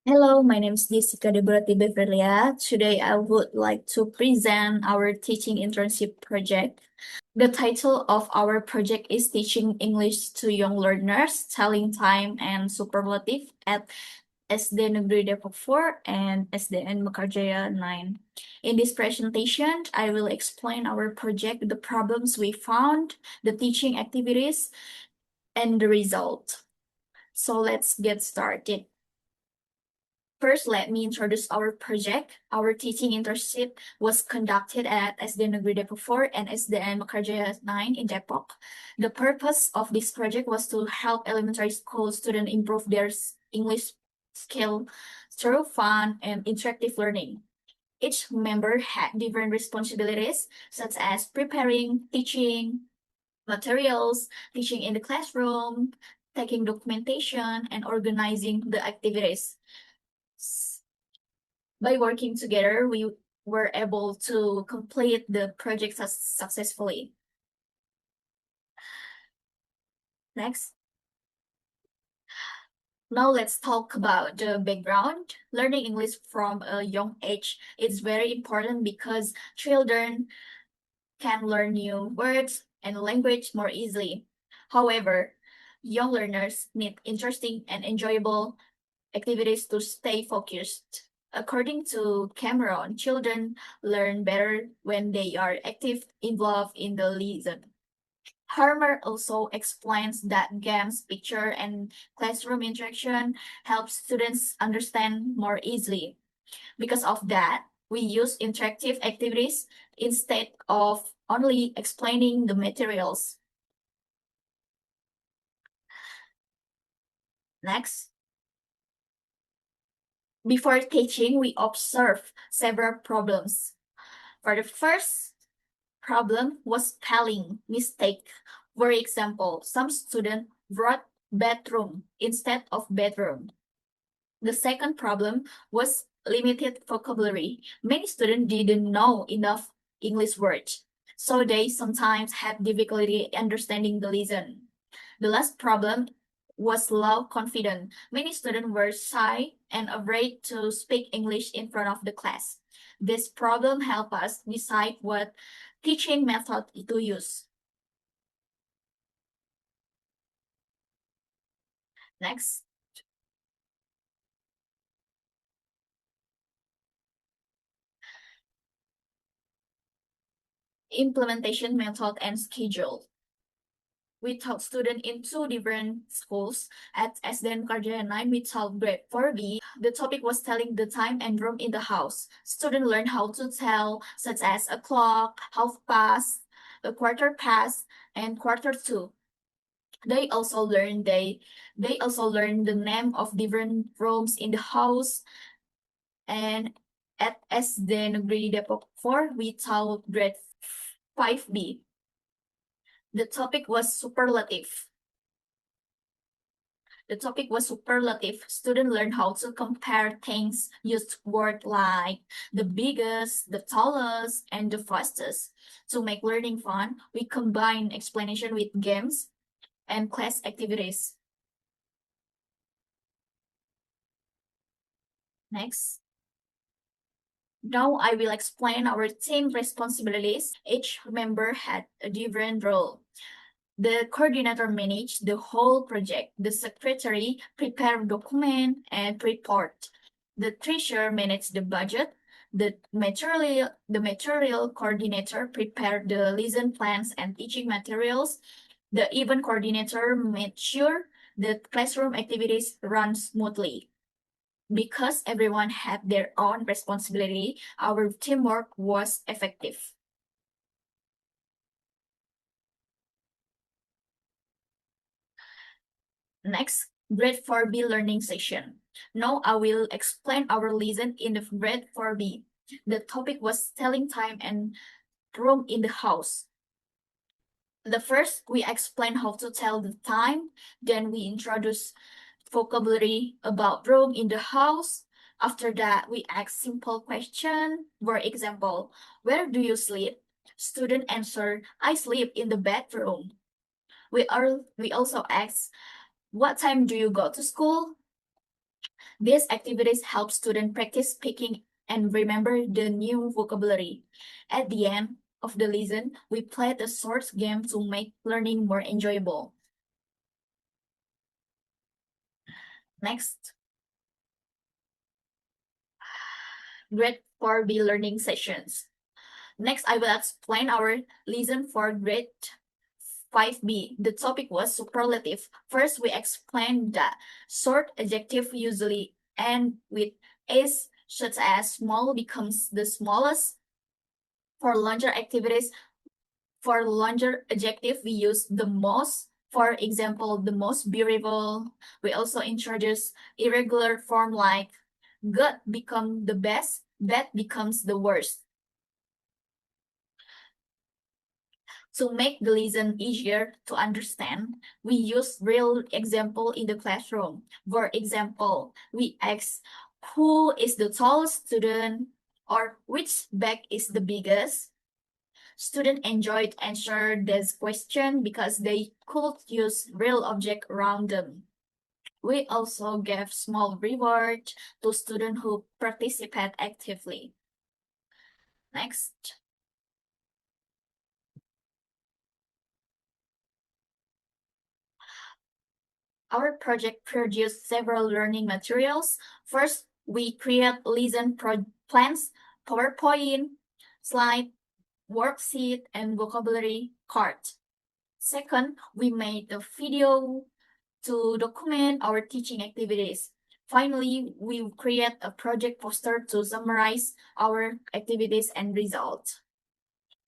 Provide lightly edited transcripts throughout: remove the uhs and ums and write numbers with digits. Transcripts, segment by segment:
Hello, my name is Jessica Deborati Beverlia. Today I would like to present our teaching internship project. The title of our project is Teaching English to Young Learners, Telling Time and Superlative at SD Negeri Depok 4 and SDN Mekarjaya 9. In this presentation, I will explain our project, the problems we found, the teaching activities, and the result. So let's get started. First, let me introduce our project. Our teaching internship was conducted at SD Negeri Depok 4 and SDN Mekarjaya 9 in Depok. The purpose of this project was to help elementary school students improve their English skill through fun and interactive learning. Each member had different responsibilities, such as preparing teaching materials, teaching in the classroom, taking documentation, and organizing the activities. By working together, we were able to complete the project successfully. Next. Now let's talk about the background. Learning English from a young age is very important because children can learn new words and language more easily. However, young learners need interesting and enjoyable activities to stay focused. According to Cameron, children learn better when they are active, involved in the lesson. Harmer also explains that games, picture, and classroom interaction help students understand more easily. Because of that, we use interactive activities instead of only explaining the materials. Next. Before teaching, we observe several problems. For the first problem was spelling mistake. For example, some student wrote bathroom instead of bedroom. The second problem was limited vocabulary. Many students didn't know enough English words, so they sometimes had difficulty understanding the lesson. The last problem was low confidence. Many students were shy and afraid to speak English in front of the class. This problem helped us decide what teaching method to use. Next. Implementation method and schedule. We taught students in two different schools. At SDN Karjaya 9, we taught grade 4B. The topic was telling the time and room in the house. Students learned how to tell, such as a clock, half past, a quarter past, and quarter to. They also learned the name of different rooms in the house. And at SD Negeri Depok 4, we taught grade 5B. The topic was superlative. Students learn how to compare things, use words like the biggest, the tallest, and the fastest. To make learning fun, we combine explanation with games and class activities. Next. Now I will explain our team responsibilities. Each member had a different role. The coordinator managed the whole project. The secretary prepared document and report. The treasurer managed the budget. The material coordinator prepared the lesson plans and teaching materials. The event coordinator made sure the classroom activities run smoothly. Because everyone had their own responsibility, our teamwork was effective. Next, grade 4B learning session. Now I will explain our lesson in the grade 4B. The topic was telling time and room in the house. The first, we explain how to tell the time. Then we introduce vocabulary about room in the house. After that, we ask simple question. For example, where do you sleep? Student answer, I sleep in the bedroom. We also ask, what time do you go to school? These activities help students practice speaking and remember the new vocabulary. At the end of the lesson, we played a short game to make learning more enjoyable. Next, grade 4B learning sessions. Next, I will explain our lesson for grade 5B. The topic was superlative. First, we explained that short adjective usually end with is, such as small becomes the smallest. For longer activities, for longer adjective, we use the most. For example, the most beautiful. We also introduce irregular form like good become the best, bad becomes the worst. To make the lesson easier to understand, we use real example in the classroom. For example, we ask who is the tallest student or which bag is the biggest. Students enjoyed answer this question because they could use real object around them. We also gave small reward to students who participate actively. Next. Our project produced several learning materials. First, we create lesson plans, PowerPoint, slide, worksheet, and vocabulary card. Second, we made a video to document our teaching activities. Finally, we create a project poster to summarize our activities and results.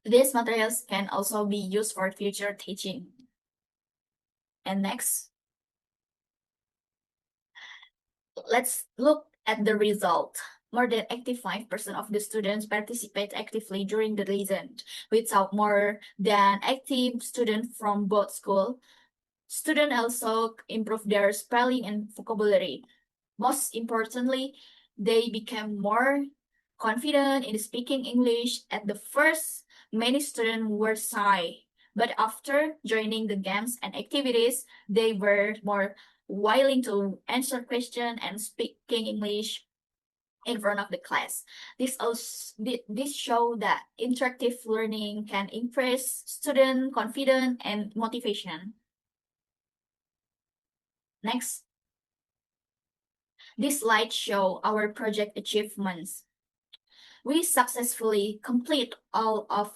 These materials can also be used for future teaching. And next, let's look at the result. More than 85% of the students participate actively during the lesson. We taught more than active students from both schools. Students also improve their spelling and vocabulary. Most importantly, they became more confident in speaking English. At the first, many students were shy, but after joining the games and activities, they were more willing to answer questions and speaking English in front of the class. This show that interactive learning can increase student confidence and motivation. Next, this slide show our project achievements. We successfully complete all of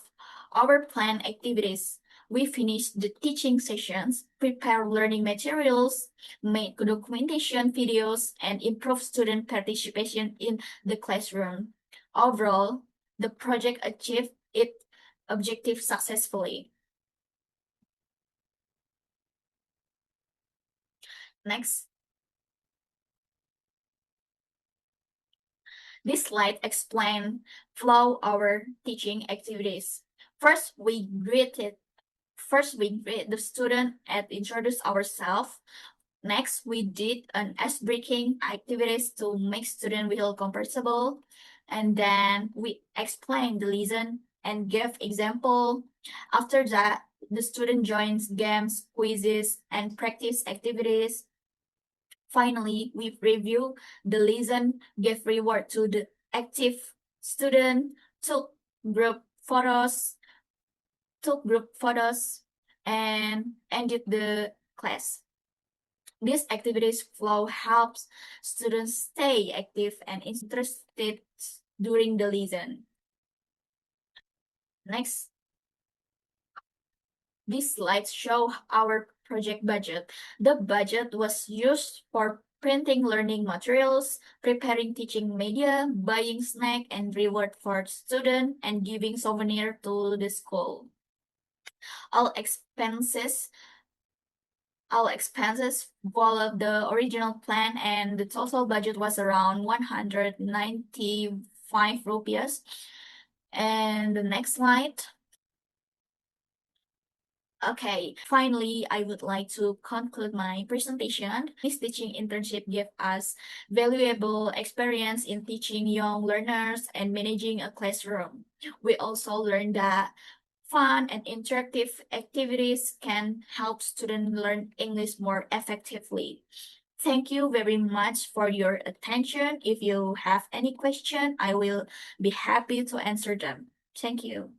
our planned activities. We finished the teaching sessions, prepare learning materials, make documentation videos, and improve student participation in the classroom. Overall, the project achieved its objective successfully. Next, this slide explains flow our teaching activities. First, we greet the student and introduce ourselves. Next, we did an ice-breaking activities to make students feel comfortable. And then we explain the lesson and give example. After that, the student joins games, quizzes, and practice activities. Finally, we review the lesson, give reward to the active student, took group photos, and ended the class. These activities flow helps students stay active and interested during the lesson. Next, these slides show our project budget. The budget was used for printing learning materials, preparing teaching media, buying snack and reward for students, and giving souvenir to the school. All expenses followed the original plan and the total budget was around 195 rupiahs. And the next slide. Okay, finally, I would like to conclude my presentation. This teaching internship gave us valuable experience in teaching young learners and managing a classroom. We also learned that fun and interactive activities can help students learn English more effectively. Thank you very much for your attention. If you have any question, I will be happy to answer them. Thank you.